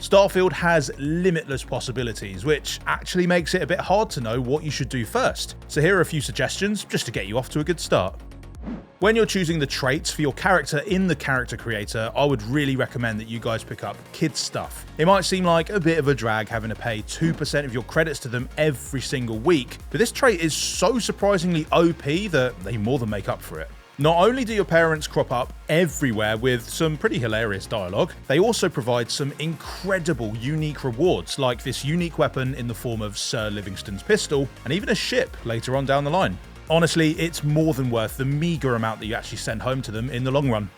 Starfield has limitless possibilities, which actually makes it a bit hard to know what you should do first. So here are a few suggestions just to get you off to a good start. When you're choosing the traits for your character in the character creator, I would really recommend that you guys pick up kids stuff. It might seem like a bit of a drag having to pay 2% of your credits to them every single week, but this trait is so surprisingly OP that they more than make up for it. Not only do your parents crop up everywhere with some pretty hilarious dialogue, they also provide some incredible unique rewards, like this unique weapon in the form of Sir Livingston's pistol, and even a ship later on down the line. Honestly, it's more than worth the meager amount that you actually send home to them in the long run.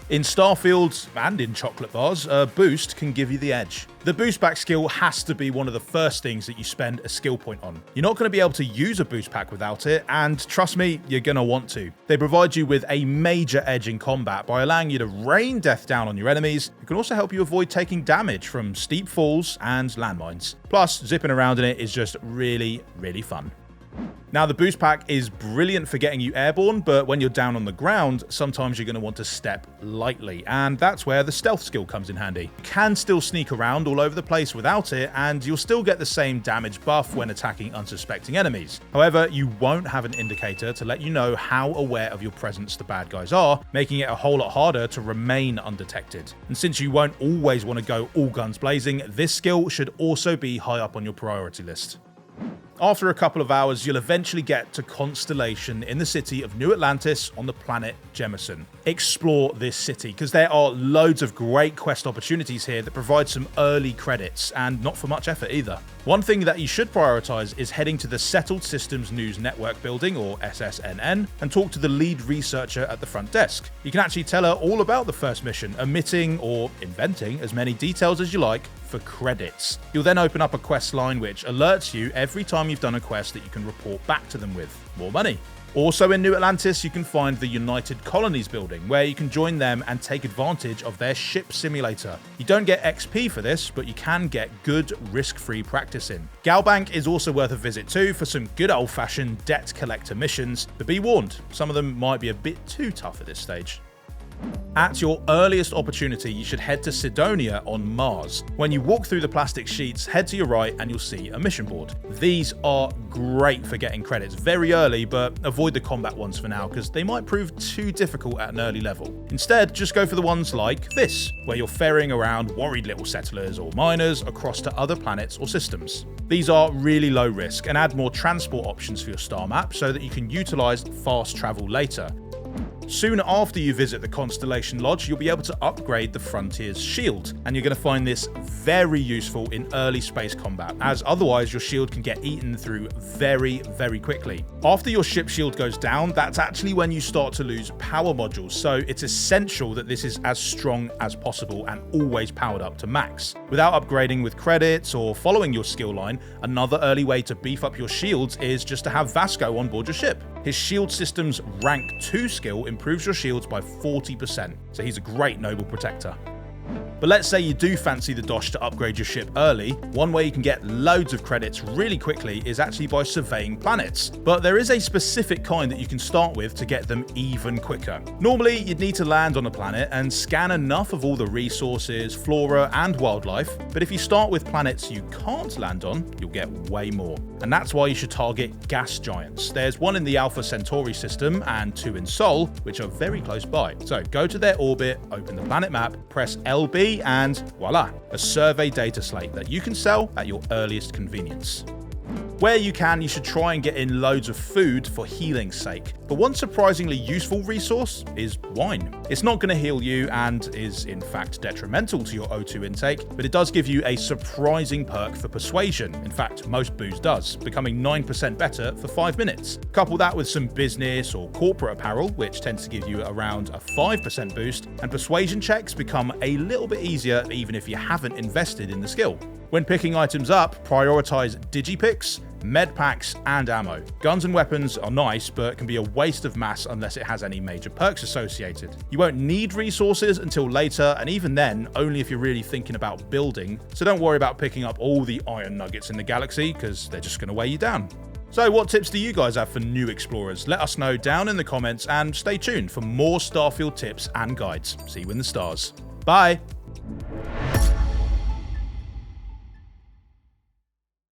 In Starfield and in chocolate bars, a boost can give you the edge. The boost pack skill has to be one of the first things that you spend a skill point on. You're not going to be able to use a boost pack without it, and trust me, you're going to want to. They provide you with a major edge in combat by allowing you to rain death down on your enemies. It can also help you avoid taking damage from steep falls and landmines. Plus, zipping around in it is just really, really fun. Now, the boost pack is brilliant for getting you airborne, but when you're down on the ground, sometimes you're going to want to step lightly, and that's where the stealth skill comes in handy. You can still sneak around all over the place without it, and you'll still get the same damage buff when attacking unsuspecting enemies. However, you won't have an indicator to let you know how aware of your presence the bad guys are, making it a whole lot harder to remain undetected. And since you won't always want to go all guns blazing, this skill should also be high up on your priority list. After a couple of hours, you'll eventually get to Constellation in the city of New Atlantis on the planet Jemison. Explore this city, because there are loads of great quest opportunities here that provide some early credits, and not for much effort either. One thing that you should prioritize is heading to the Settled Systems News Network building, or SSNN, and talk to the lead researcher at the front desk. You can actually tell her all about the first mission, omitting or inventing as many details as you like for credits. You'll then open up a quest line which alerts you every time you've done a quest that you can report back to them with more money. Also in New Atlantis, you can find the United Colonies building, where you can join them and take advantage of their ship simulator. You don't get XP for this, but you can get good risk-free practice in. Galbank is also worth a visit too for some good old-fashioned debt collector missions, but be warned, some of them might be a bit too tough at this stage. At your earliest opportunity, you should head to Sidonia on Mars. When you walk through the plastic sheets, head to your right and you'll see a mission board. These are great for getting credits very early, but avoid the combat ones for now because they might prove too difficult at an early level. Instead, just go for the ones like this, where you're ferrying around worried little settlers or miners across to other planets or systems. These are really low risk and add more transport options for your star map so that you can utilize fast travel later. Soon after you visit the Constellation Lodge, you'll be able to upgrade the Frontier's shield, and you're going to find this very useful in early space combat, as otherwise your shield can get eaten through very, very quickly. After your ship shield goes down, that's actually when you start to lose power modules, so it's essential that this is as strong as possible and always powered up to max. Without upgrading with credits or following your skill line, another early way to beef up your shields is just to have Vasco on board your ship. His shield system's rank 2 skill improves your shields by 40%, so he's a great noble protector. But let's say you do fancy the dosh to upgrade your ship early. One way you can get loads of credits really quickly is actually by surveying planets. But there is a specific kind that you can start with to get them even quicker. Normally, you'd need to land on a planet and scan enough of all the resources, flora, and wildlife. But if you start with planets you can't land on, you'll get way more. And that's why you should target gas giants. There's one in the Alpha Centauri system and 2 in Sol, which are very close by. So go to their orbit, open the planet map, press LB, and voila, a survey data slate that you can sell at your earliest convenience. Where you can, you should try and get in loads of food for healing's sake. But one surprisingly useful resource is wine. It's not going to heal you and is in fact detrimental to your O2 intake, but it does give you a surprising perk for persuasion. In fact, most booze does, becoming 9% better for 5 minutes. Couple that with some business or corporate apparel, which tends to give you around a 5% boost, and persuasion checks become a little bit easier even if you haven't invested in the skill. When picking items up, prioritize digipicks, med packs, and ammo. Guns and weapons are nice, but can be a waste of mass unless it has any major perks associated. You won't need resources until later, and even then, only if you're really thinking about building, so don't worry about picking up all the iron nuggets in the galaxy, because they're just going to weigh you down. So what tips do you guys have for new explorers? Let us know down in the comments, and stay tuned for more Starfield tips and guides. See you in the stars. Bye!